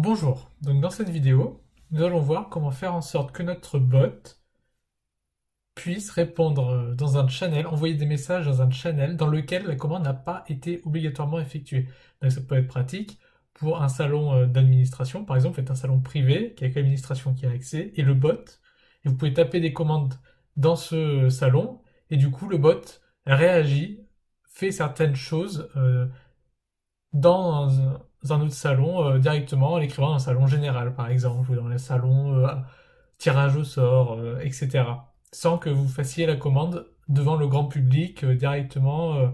Bonjour, donc dans cette vidéo, nous allons voir comment faire en sorte que notre bot puisse répondre dans un channel, envoyer des messages dans un channel dans lequel la commande n'a pas été obligatoirement effectuée. Donc ça peut être pratique pour un salon d'administration, par exemple, faites un salon privé qui a que l'administration qui a accès, et le bot, et vous pouvez taper des commandes dans ce salon, et du coup le bot réagit, fait certaines choses dans un autre salon directement en l'écrivant dans un salon général par exemple, ou dans les salons tirage au sort, etc. Sans que vous fassiez la commande devant le grand public directement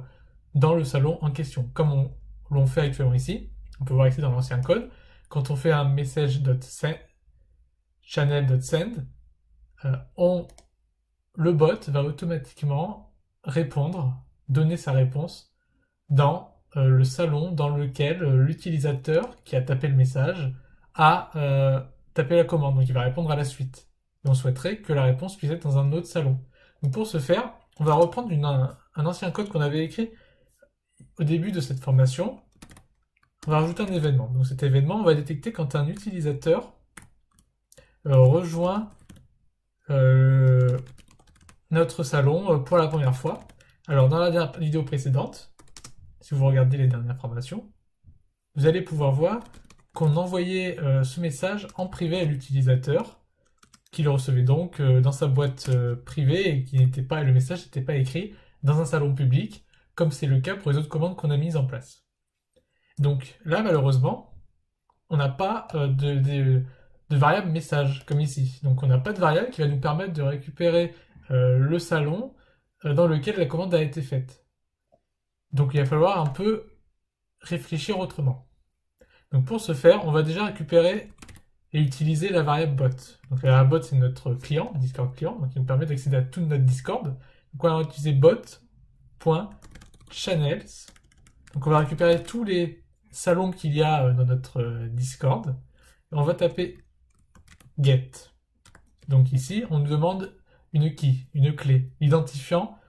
dans le salon en question, comme l'on fait actuellement ici. On peut voir ici dans l'ancien code, quand on fait un message.channel.send, le bot va automatiquement répondre, donner sa réponse dans le salon dans lequel l'utilisateur qui a tapé le message a tapé la commande. Donc il va répondre à la suite. Et on souhaiterait que la réponse puisse être dans un autre salon. Donc pour ce faire, on va reprendre un ancien code qu'on avait écrit au début de cette formation. On va rajouter un événement. Donc cet événement, on va détecter quand un utilisateur rejoint notre salon pour la première fois. Alors dans la vidéo précédente, si vous regardez les dernières formations, vous allez pouvoir voir qu'on envoyait ce message en privé à l'utilisateur, qui le recevait donc dans sa boîte privée et le message n'était pas écrit dans un salon public, comme c'est le cas pour les autres commandes qu'on a mises en place. Donc là, malheureusement, on n'a pas de variable message, comme ici. Donc on n'a pas de variable qui va nous permettre de récupérer le salon dans lequel la commande a été faite. Donc il va falloir un peu réfléchir autrement. Donc pour ce faire, on va déjà récupérer et utiliser la variable bot. Donc la variable bot, c'est notre client, Discord client, donc il nous permet d'accéder à tout notre Discord. Donc on va utiliser bot.channels. Donc on va récupérer tous les salons qu'il y a dans notre Discord. Et on va taper get. Donc ici, on nous demande une key, une clé, identifiant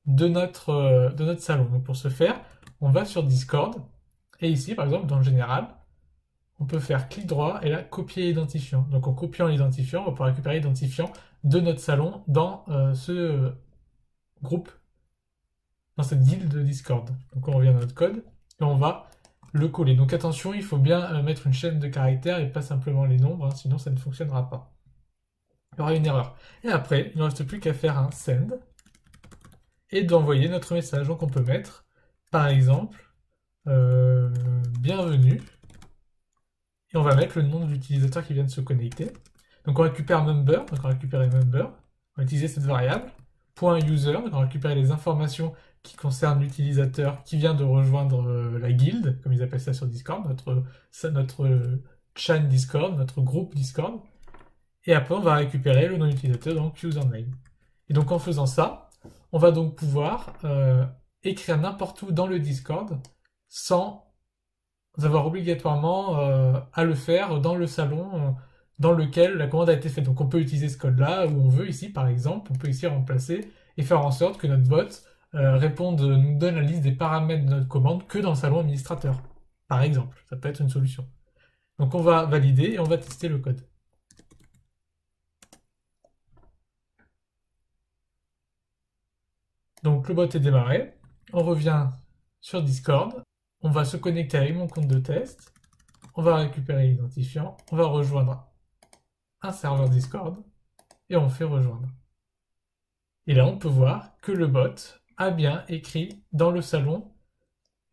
de notre salon. Donc pour ce faire, on va sur Discord. Et ici, par exemple, dans le général, on peut faire clic droit et là, copier identifiant. Donc en copiant l'identifiant, on va pouvoir récupérer l'identifiant de notre salon dans ce groupe, dans cette guilde de Discord. Donc on revient dans notre code et on va le coller. Donc attention, il faut bien mettre une chaîne de caractères et pas simplement les nombres, hein, sinon ça ne fonctionnera pas. Il y aura une erreur. Et après, il ne reste plus qu'à faire un send et d'envoyer notre message. Donc on peut mettre, par exemple, bienvenue, et on va mettre le nom de l'utilisateur qui vient de se connecter. Donc on récupère member, donc on va récupérer member, on va utiliser cette variable, .user, donc on va récupérer les informations qui concernent l'utilisateur qui vient de rejoindre la guilde, comme ils appellent ça sur Discord, notre chan Discord, notre groupe Discord, et après on va récupérer le nom d'utilisateur, donc username. Et donc en faisant ça, on va donc pouvoir écrire n'importe où dans le Discord sans avoir obligatoirement à le faire dans le salon dans lequel la commande a été faite. Donc on peut utiliser ce code-là où on veut ici par exemple, on peut ici remplacer et faire en sorte que notre bot nous donne la liste des paramètres de notre commande que dans le salon administrateur. Par exemple, ça peut être une solution. Donc on va valider et on va tester le code. Donc le bot est démarré, on revient sur Discord, on va se connecter avec mon compte de test, on va récupérer l'identifiant, on va rejoindre un serveur Discord et on fait rejoindre. Et là on peut voir que le bot a bien écrit dans le salon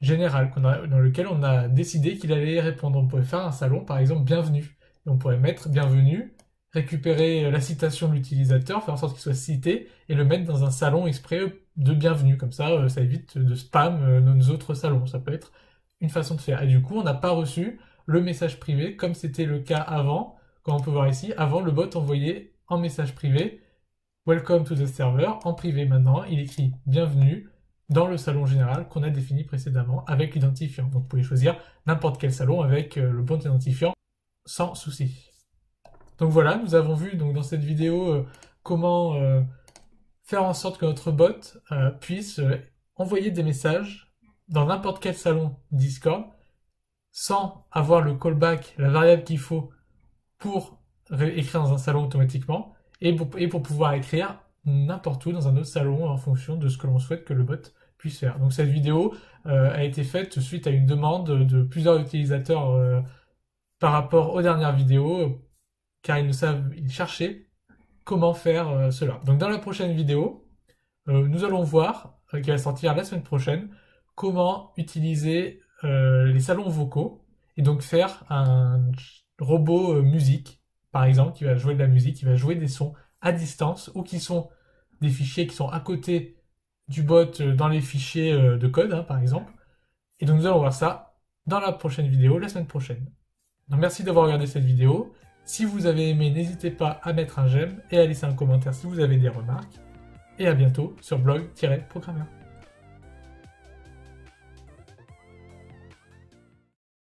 général dans lequel on a décidé qu'il allait répondre. On pourrait faire un salon par exemple bienvenue. Et on pourrait mettre bienvenue, récupérer la citation de l'utilisateur, faire en sorte qu'il soit cité et le mettre dans un salon exprès de bienvenue. Comme ça, ça évite de spam nos autres salons. Ça peut être une façon de faire. Et du coup, on n'a pas reçu le message privé comme c'était le cas avant. Comme on peut voir ici, avant le bot envoyait en message privé Welcome to the server en privé. Maintenant, il écrit bienvenue dans le salon général qu'on a défini précédemment avec l'identifiant. Donc vous pouvez choisir n'importe quel salon avec le bon identifiant sans souci. Donc voilà, nous avons vu donc, dans cette vidéo comment faire en sorte que notre bot puisse envoyer des messages dans n'importe quel salon Discord sans avoir le callback, la variable qu'il faut pour écrire dans un salon automatiquement et pour pouvoir écrire n'importe où dans un autre salon en fonction de ce que l'on souhaite que le bot puisse faire. Donc cette vidéo a été faite suite à une demande de plusieurs utilisateurs par rapport aux dernières vidéos, car ils cherchaient comment faire cela. Donc dans la prochaine vidéo, nous allons voir, qui va sortir la semaine prochaine, comment utiliser les salons vocaux et donc faire un robot musique, par exemple, qui va jouer de la musique, qui va jouer des sons à distance ou qui sont des fichiers qui sont à côté du bot dans les fichiers de code, hein, par exemple. Et donc nous allons voir ça dans la prochaine vidéo, la semaine prochaine. Donc merci d'avoir regardé cette vidéo. Si vous avez aimé, n'hésitez pas à mettre un j'aime et à laisser un commentaire si vous avez des remarques. Et à bientôt sur blog-programmeur.